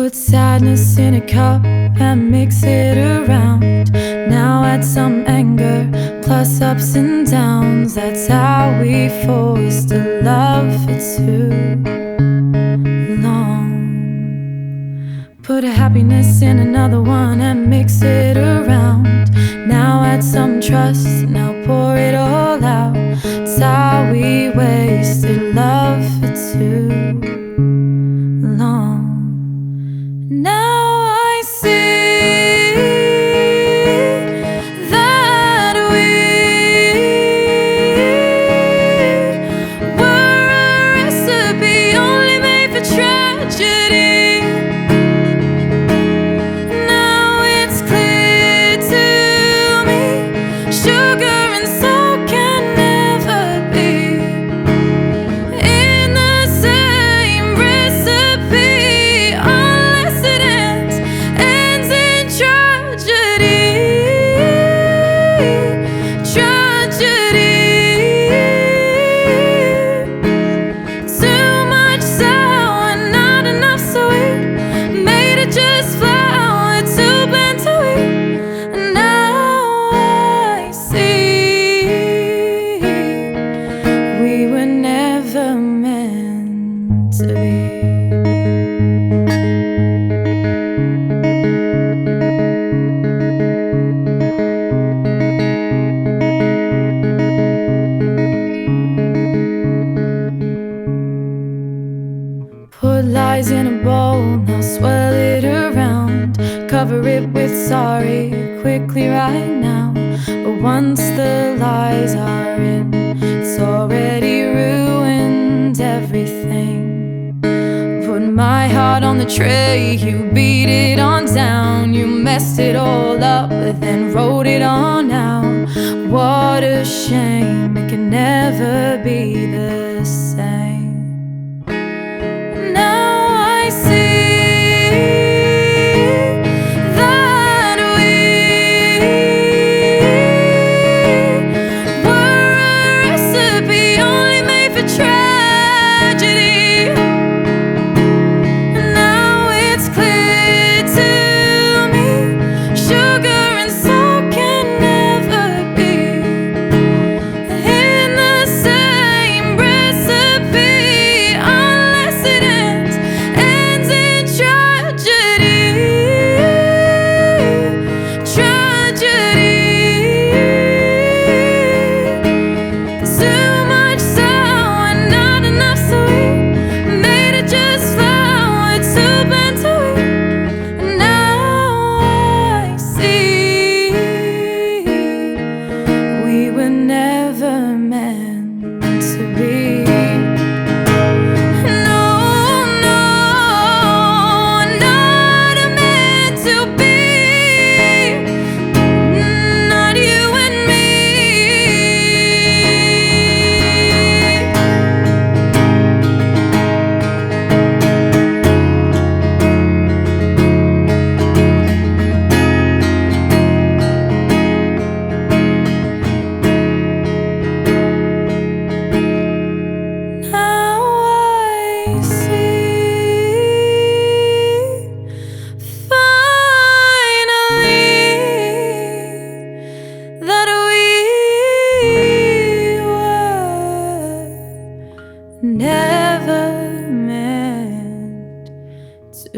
Put sadness in a cup and mix it around. Now add some anger, plus ups and downs. That's how we forced to love for too long. Put a happiness in another one and mix it around. Now add some trust, now pour it all out. That's how we wasted love for too long. Now I see that we were a recipe only made for tragedy. Now it's clear to me, sugar and salt can never be in the same recipe. Put lies in a bowl, now swirl it around. Cover it with sorry quickly right now. But once the lies are in, it's already ruined everything. Put my heart on the tray, you beat it on down. You messed it all up, but then wrote it on out. What a shame, it can never be the same. Never meant to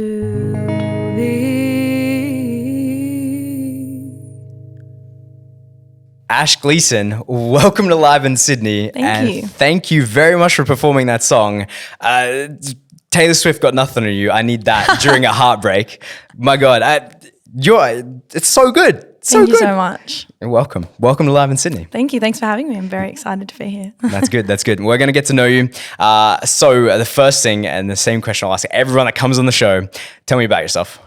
be. Ash Gleeson, welcome to Live in Sydney. Thank you. Thank you very much for performing that song. Taylor Swift got nothing on you. I need that during a heartbreak. My God, it's so good. Thank you so much. Welcome. Welcome to Live in Sydney. Thank you. Thanks for having me. I'm very excited to be here. That's good. That's good. We're going to get to know you. So the first thing, and the same question I'll ask everyone that comes on the show, tell me about yourself.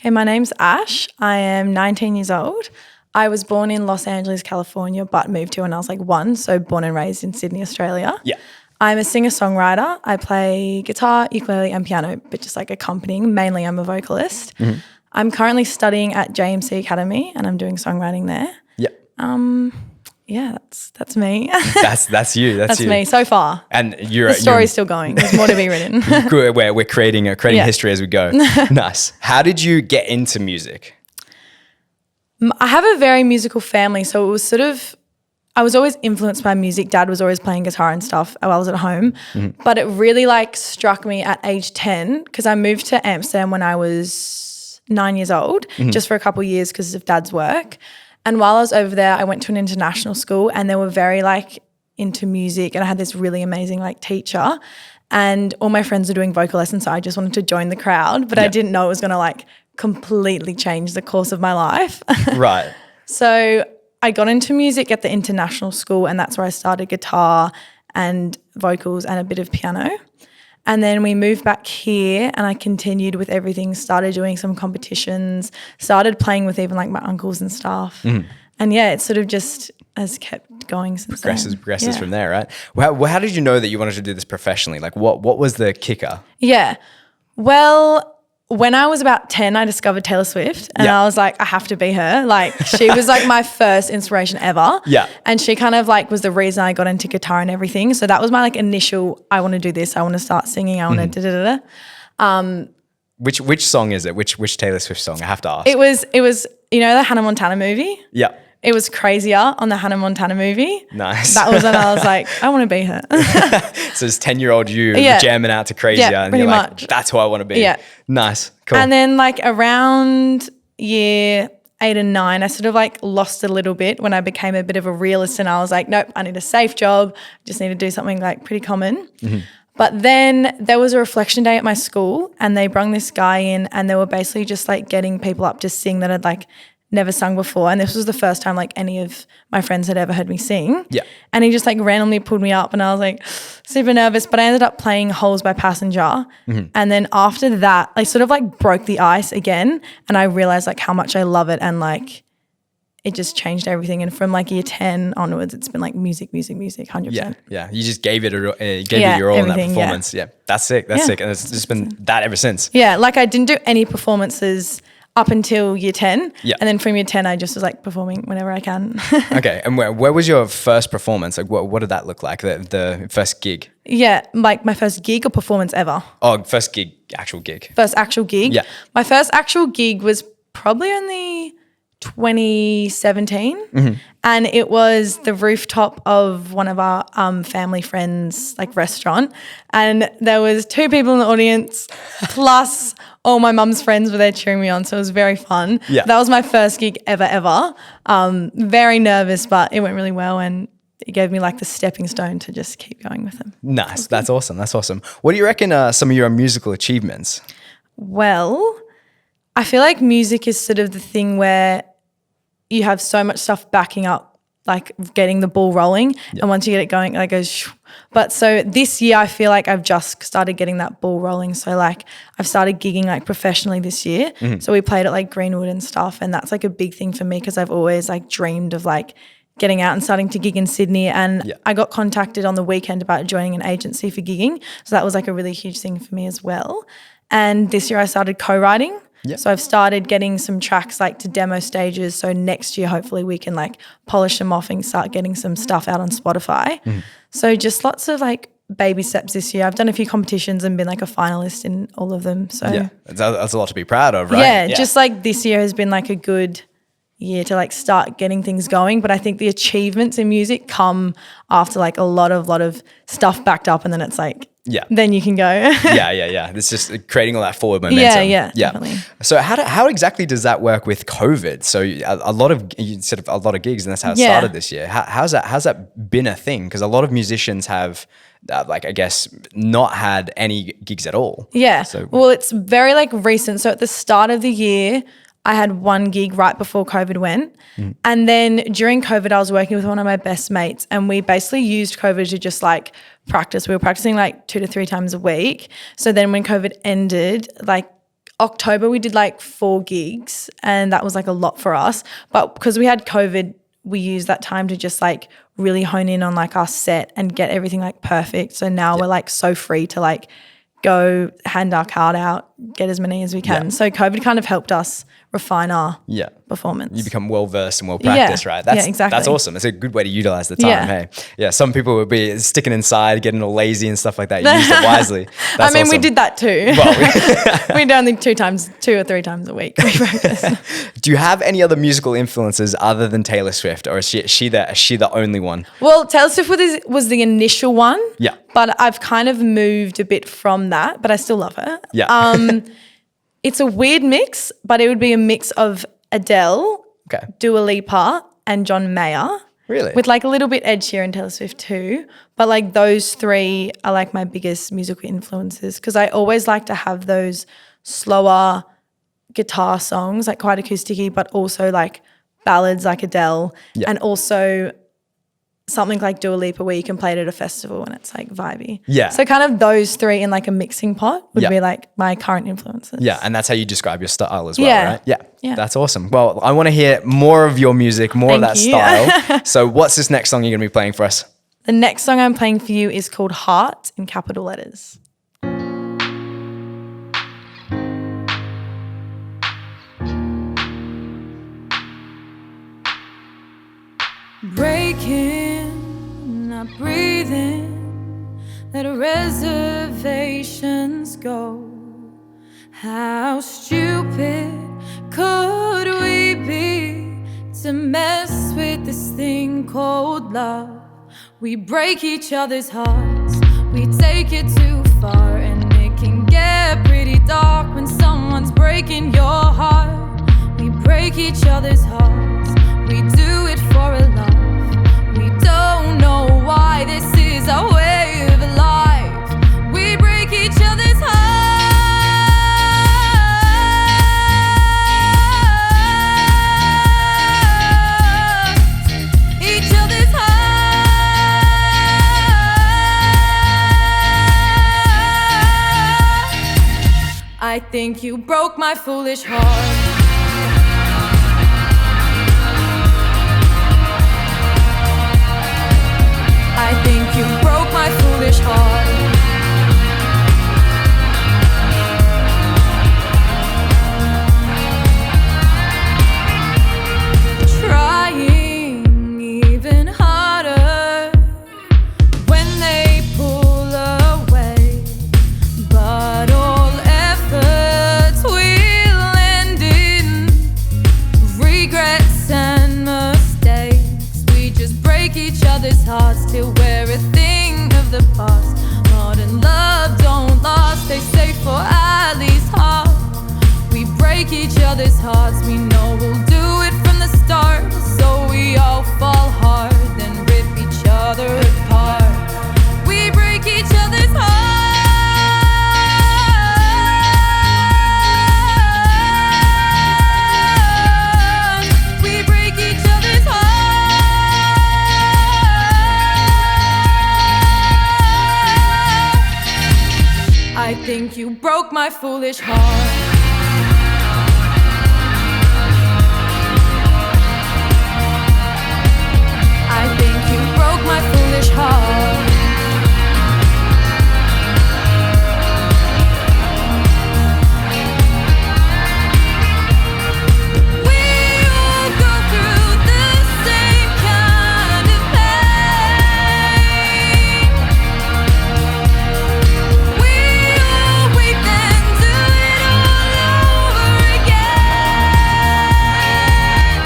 Okay, my name's Ash. I am 19 years old. I was born in Los Angeles, California, but moved here when I was like 1, so born and raised in Sydney, Australia. Yeah. I'm a singer-songwriter. I play guitar, ukulele and piano, but just like accompanying. Mainly I'm a vocalist. Mm-hmm. I'm currently studying at JMC Academy and I'm doing songwriting there. Yeah. yeah, that's me. That's you. That's you. me so far. And The story's still going. There's more to be written. good. We're creating Yeah. history as we go. Nice. How did you get into music? I have a very musical family, so it was sort of, I was always influenced by music. Dad was always playing guitar and stuff while I was at home. But it really like struck me at age 10 because I moved to Amsterdam when I was 9 years old, just for a couple of years because of Dad's work. And while I was over there, I went to an international school and they were very like into music, and I had this really amazing like teacher, and all my friends were doing vocal lessons, so I just wanted to join the crowd, but I didn't know it was going to like completely change the course of my life. Right. So I got into music at the international school, and that's where I started guitar and vocals and a bit of piano. And then we moved back here and I continued with everything, started doing some competitions, started playing with even like my uncles and stuff. And yeah, it sort of just has kept going since then. Progresses from there, right? How did you know that you wanted to do this professionally? Like what was the kicker? Yeah. Well, when I was about 10, I discovered Taylor Swift, and I was like, I have to be her. Like, she was like my first inspiration ever. Yeah. And she kind of like was the reason I got into guitar and everything. So that was my like initial, I want to do this. I want to start singing. I want to da-da-da-da. Which song is it? Which Taylor Swift song? I have to ask. It was, the Hannah Montana movie. Yeah. It was Crazier on the Hannah Montana movie. Nice. That was when I was like, I want to be her. So it's 10-year-old you jamming out to Crazier, and pretty you're like, much. that's who I want to be. Yeah. Nice. Cool. And then like around year 8 and 9, I sort of like lost a little bit when I became a bit of a realist, and I was like, nope, I need a safe job. Just need to do something like pretty common. But then there was a reflection day at my school, and they brung this guy in, and they were basically just like getting people up to sing that had like never sung before. And this was the first time like any of my friends had ever heard me sing. Yeah. And he just like randomly pulled me up, and I was like super nervous, but I ended up playing Holes by Passenger. And then after that, I sort of like broke the ice again, and I realized like how much I love it, and like it just changed everything. And from like year 10 onwards, it's been like music, 100%. Yeah. You just gave it your all in that everything, performance. Yeah. That's sick. That's sick. And it's just been that ever since. Yeah, like I didn't do any performances up until year 10. Yeah. And then from year 10, I just was like performing whenever I can. Okay. And where was your first performance? Like what did that look like? The first gig? Yeah, like my first gig or performance ever. Oh, first gig, actual gig. First actual gig. Yeah. My first actual gig was probably only 2017, and it was the rooftop of one of our family friends' like restaurant, and there was 2 people in the audience plus all my mum's friends were there cheering me on, so it was very fun. Yeah. That was my first gig ever. Very nervous, but it went really well, and it gave me like the stepping stone to just keep going with them. Nice. That's awesome. What do you reckon are some of your musical achievements? Well, I feel like music is sort of the thing where you have so much stuff backing up, like getting the ball rolling. And once you get it going, it goes shoo. But so this year I feel like I've just started getting that ball rolling. So like I've started gigging like professionally this year. So we played at like Greenwood and stuff, and that's like a big thing for me because I've always like dreamed of like getting out and starting to gig in Sydney. And I got contacted on the weekend about joining an agency for gigging. So that was like a really huge thing for me as well. And this year I started co-writing. Yeah. So I've started getting some tracks like to demo stages. So next year, hopefully we can like polish them off and start getting some stuff out on Spotify. So just lots of like baby steps this year. I've done a few competitions and been like a finalist in all of them. So Yeah. That's a lot to be proud of, right? yeah, just like this year has been like a good year to like start getting things going. But I think the achievements in music come after like a lot of stuff backed up, and then it's like, then you can go. Yeah. It's just creating all that forward momentum. Yeah, definitely. So how exactly does that work with COVID? So you said a lot of gigs, and that's how it started this year. How's that been a thing? Because a lot of musicians have like I guess not had any gigs at all. Yeah. So well, it's very like recent. So at the start of the year, I had one gig right before COVID went. And then during COVID, I was working with one of my best mates, and we basically used COVID to just like practice. We were practicing like 2 to 3 times a week. So then when COVID ended, like October, we did like 4 gigs, and that was like a lot for us. But because we had COVID, we used that time to just like really hone in on like our set and get everything like perfect. So now we're like so free to like go hand our card out, get as many as we can. So COVID kind of helped us refine our Yeah. performance. You become well versed and well practiced, right? That's, exactly. That's awesome. It's a good way to utilize the time. Yeah. Hey, yeah. Some people would be sticking inside, getting all lazy and stuff like that. You used it wisely. That's we awesome. did that too. Well, we did only 2 or 3 times a week. We practice. Do you have any other musical influences other than Taylor Swift, or is she the only one? Well, Taylor Swift was the initial one. Yeah. But I've kind of moved a bit from that, but I still love her. Yeah. It's a weird mix, but it would be a mix of Adele, Okay. Dua Lipa, and John Mayer. Really? With like a little bit Ed Sheeran and Taylor Swift too. But like those 3 are like my biggest musical influences because I always like to have those slower guitar songs, like quite acousticy, but also like ballads like Adele, and also something like Dua Lipa where you can play it at a festival and it's like vibey. Yeah. So kind of those 3 in like a mixing pot would be like my current influences. Yeah, and that's how you describe your style as well, Yeah. right? Yeah. Yeah. That's awesome. Well, I want to hear more of your music, more of that Thank you. style. So what's this next song you're going to be playing for us? The next song I'm playing for you is called Heart in capital letters. Breaking, not breathing, let reservations go. How stupid could we be to mess with this thing called love? We break each other's hearts, we take it too far, and it can get pretty dark when someone's breaking your heart. We break each other's hearts, we do it for a laugh. We don't know why this is our way of life. We break each other's hearts, each other's hearts. I think you broke my foolish heart. I think you broke my foolish heart. Trying even harder when they pull away, but all efforts will end in regrets and mistakes. We just break each other's hearts till we're a thing of the past. Modern love don't last, they say for at least half. We break each other's hearts, we know we'll do it from the start. So we all fall hard, then rip each other apart. We break each other's hearts. We break each other's hearts. I think you broke my foolish heart. I think you broke my foolish heart. We all go through the same kind of pain. We all weep and do it all over again.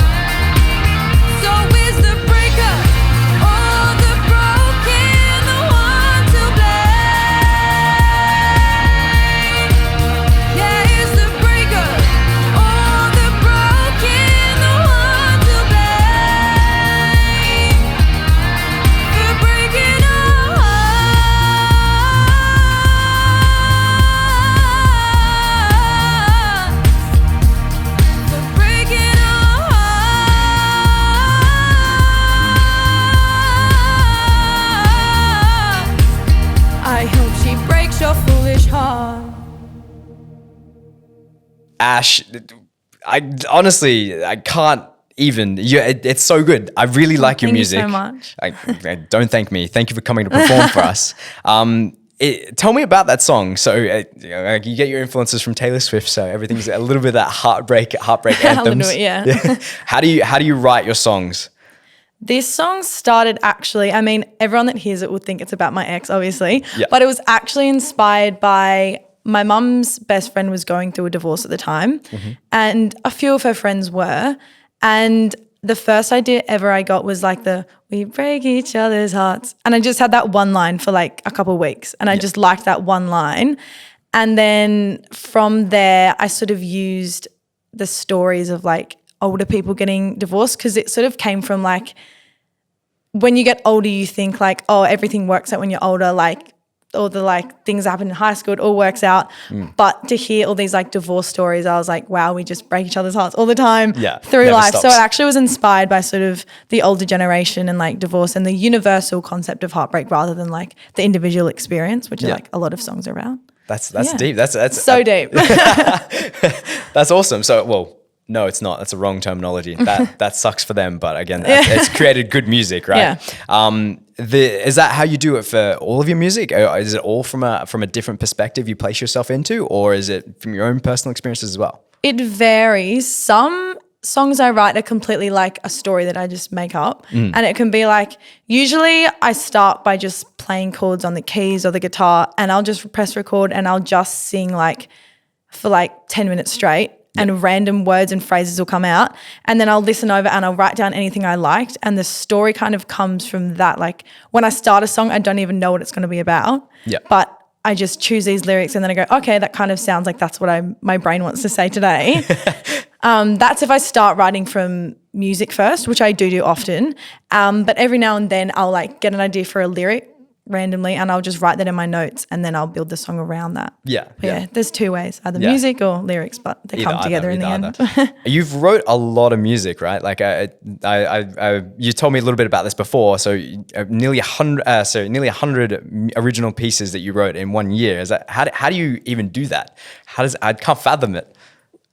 So is the breaker or the broken the one to blame? Yeah, is the breaker or the broken the one to blame for breaking our hearts? For breaking our hearts. I hope she breaks your foolish heart. Ash, I honestly, I can't even. It's so good. I really like your Thank you music. so much. Don't thank me. Thank you for coming to perform for us. Tell me about that song. So like you get your influences from Taylor Swift, so everything's a little bit of that heartbreak anthems. Yeah. How do you write your songs? This song started actually, I mean, everyone that hears it would think it's about my ex, obviously, but it was actually inspired by my mum's best friend was going through a divorce at the time, and a few of her friends were, and the first idea ever I got was like we break each other's hearts. And I just had that one line for like a couple of weeks, and I just liked that one line. And then from there, I sort of used the stories of like older people getting divorced, because it sort of came from like, when you get older, you think like, oh, everything works out when you're older, like all the like things that happen in high school, it all works out. But to hear all these like divorce stories, I was like, wow, we just break each other's hearts all the time through life. Stops. So it actually was inspired by sort of the older generation and like divorce and the universal concept of heartbreak rather than like the individual experience, which is like a lot of songs around. That's deep. That's so deep. That's awesome. So, well, no, it's not. That's a wrong terminology. That sucks for them. But again, it's created good music, right? Yeah. Is that how you do it for all of your music? Or is it all from a different perspective you place yourself into, or is it from your own personal experiences as well? It varies. Some songs I write are completely like a story that I just make up. And it can be like, usually I start by just playing chords on the keys or the guitar, and I'll just press record and I'll just sing like for like 10 minutes straight. And random words and phrases will come out, and then I'll listen over and I'll write down anything I liked, and the story kind of comes from that. Like when I start a song, I don't even know what it's going to be about, but I just choose these lyrics and then I go, okay, that kind of sounds like that's what my brain wants to say today. That's if I start writing from music first, which I do often, but every now and then I'll like get an idea for a lyric randomly and I'll just write that in my notes, and then I'll build the song around that. Yeah, there's two ways, either music or lyrics, but they come together in the end. You've wrote a lot of music, right? Like you told me a little bit about this before. So nearly 100 original pieces that you wrote in 1 year. Is that how do you even do that? I can't fathom it.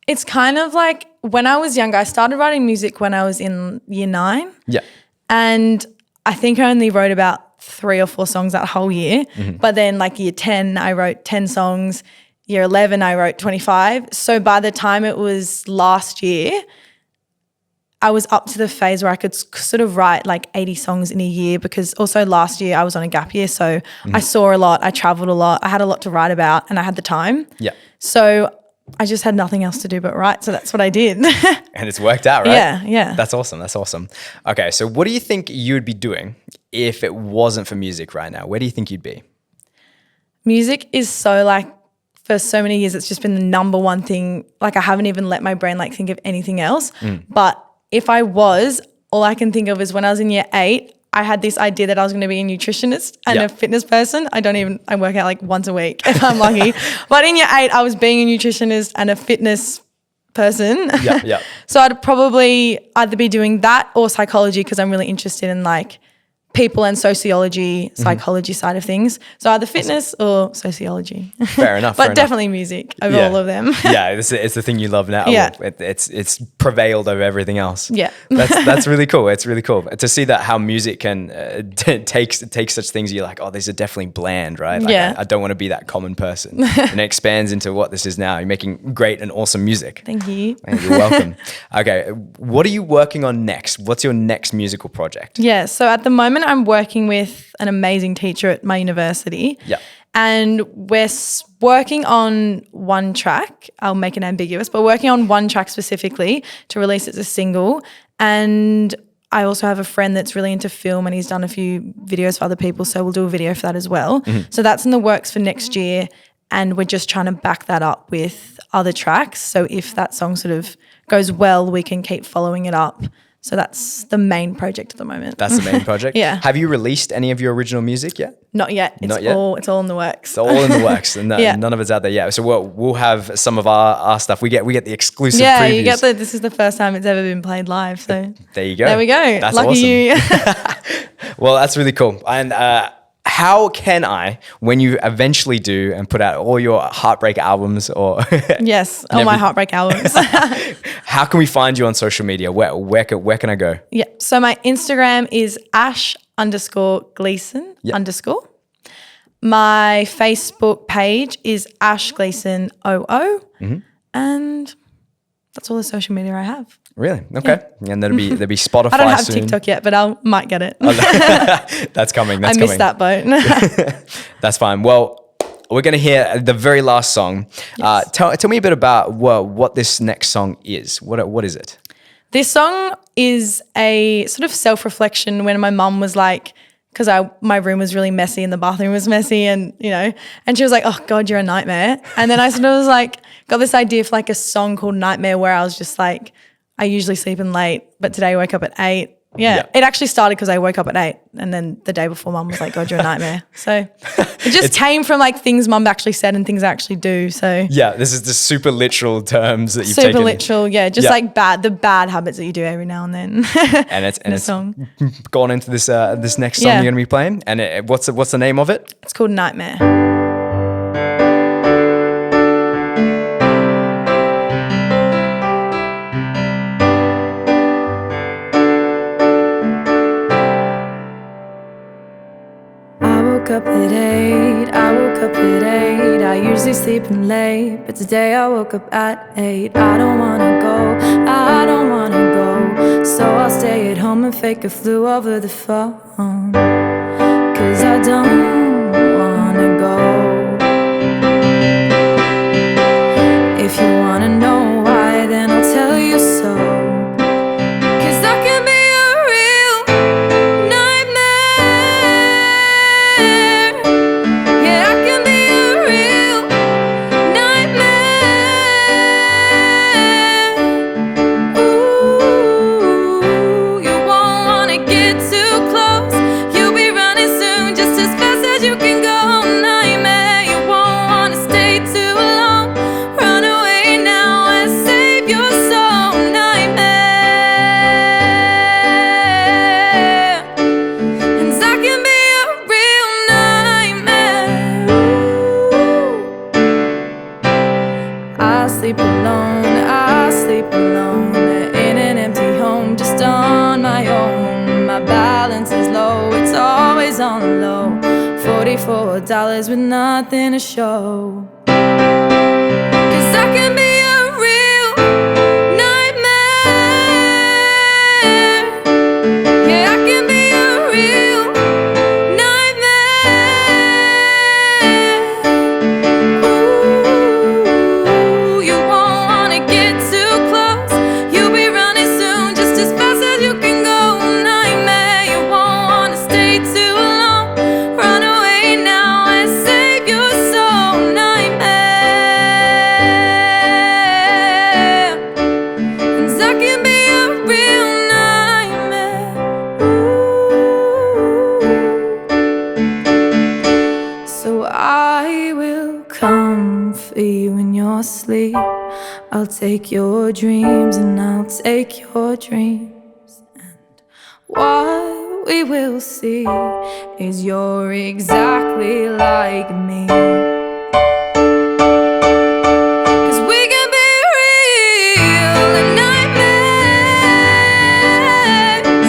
It's kind of like when I was younger, I started writing music when I was in year 9. Yeah. And I think I only wrote about 3 or 4 songs that whole year. But then like year 10, I wrote 10 songs. Year 11, I wrote 25. So by the time it was last year, I was up to the phase where I could sort of write like 80 songs in a year, because also last year I was on a gap year. So I saw a lot, I traveled a lot, I had a lot to write about, and I had the time. Yeah. So I just had nothing else to do but write. So that's what I did. And it's worked out, right? Yeah. That's awesome. Okay, so what do you think you would be doing if it wasn't for music right now? Where do you think you'd be? Music is so like, for so many years, it's just been the number one thing. Like I haven't even let my brain like think of anything else. But if I was, all I can think of is when I was in year 8, I had this idea that I was going to be a nutritionist and a fitness person. I work out like once a week if I'm lucky. But in year 8, I was being a nutritionist and a fitness person. So I'd probably either be doing that or psychology, because I'm really interested in like people and sociology, psychology side of things. So either fitness or sociology. Fair enough. But definitely music over all of them. It's the thing you love now. Yeah. It's prevailed over everything else. Yeah. That's really cool. It's really cool to see that how music can take such things. You're like, oh, these are definitely bland, right? Like, I don't want to be that common person. And it expands into what this is now. You're making great and awesome music. Thank you. You're welcome. Okay, what are you working on next? What's your next musical project? Yeah, so at the moment I'm working with an amazing teacher at my university. Yeah. And we're working on one track. I'll make it ambiguous, but working on one track specifically to release it as a single. And I also have a friend that's really into film, and he's done a few videos for other people, so we'll do a video for that as well. So that's in the works for next year, and we're just trying to back that up with other tracks. So if that song sort of goes well, we can keep following it up. So that's the main project at the moment. That's the main project? Yeah. Have you released any of your original music yet? Not yet. It's all in the works. It's all in the works, and none of it's out there yet. So we'll have some of our stuff. We get the exclusive previews. You get this is the first time it's ever been played live. So there you go. There we go. That's Lucky awesome. you. Well, that's really cool. And how can I, when you eventually do and put out all your heartbreak albums or yes, all my heartbreak albums. How can we find you on social media? Where can I go? Yeah. So my Instagram is Ash_Gleeson_. My Facebook page is Ash Gleeson 00, and that's all the social media I have. Really? Okay. Yeah. And there'll be Spotify I don't have soon. TikTok yet, but I might get it. That's coming. I missed that boat. That's fine. Well, we're going to hear the very last song. Yes. Tell me a bit about what this next song is. What is it? This song is a sort of self-reflection when my mum was like, because my room was really messy and the bathroom was messy and, and she was like, oh God, you're a nightmare. And then I sort of was like, got this idea for like a song called Nightmare where I was just like, I usually sleep in late, but today I woke up at 8. Yeah. It actually started because I woke up at 8 and then the day before mum was like, God, you're a nightmare. So it just came from like things mum actually said and things I actually do. So yeah, this is the super literal terms that you've super taken. literal, yeah. Just like the bad habits that you do every now and then. And it's song. gone into this next song you're going to be playing. And what's the name of it? It's called Nightmare. Up at 8, I woke up at 8. I usually sleep in late, but today I woke up at 8. I don't wanna go, so I'll stay at home and fake a flu over the phone. 'Cause I don't wanna go. If you wanna know why, then I'll tell you so. I sleep alone in an empty home, just on my own. My balance is low, it's always on low. $44 with nothing to show. 'Cause I can be a real nightmare. Yeah, I can be a real nightmare. Ooh, you won't wanna get too close. You'll be running soon, just as fast as you can go. Nightmare, you won't wanna stay too long. Run away now and save your soul. Nightmare, 'cause I can be a real nightmare. Ooh. So I will come for you in your sleep. I'll take your dreams and I'll take your dreams. And what we will see is you're exactly like me. 'Cause we can be real nightmares.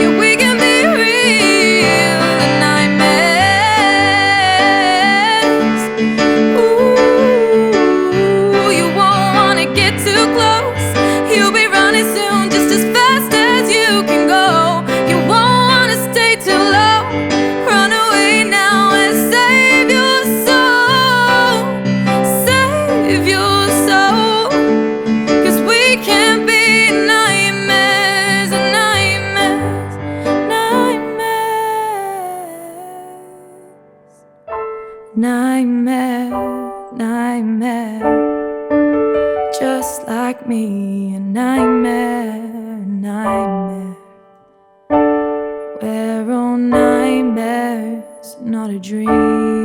Yeah, we can be real nightmares. Ooh, you won't wanna get too close. You'll be running soon, just as fast as you can go. You won't wanna stay too long. Run away now and save your soul. Save your soul. 'Cause we can be nightmares, nightmares, nightmares. Nightmare, nightmare. Just like me, a nightmare, nightmare. We're all nightmares, not a dream.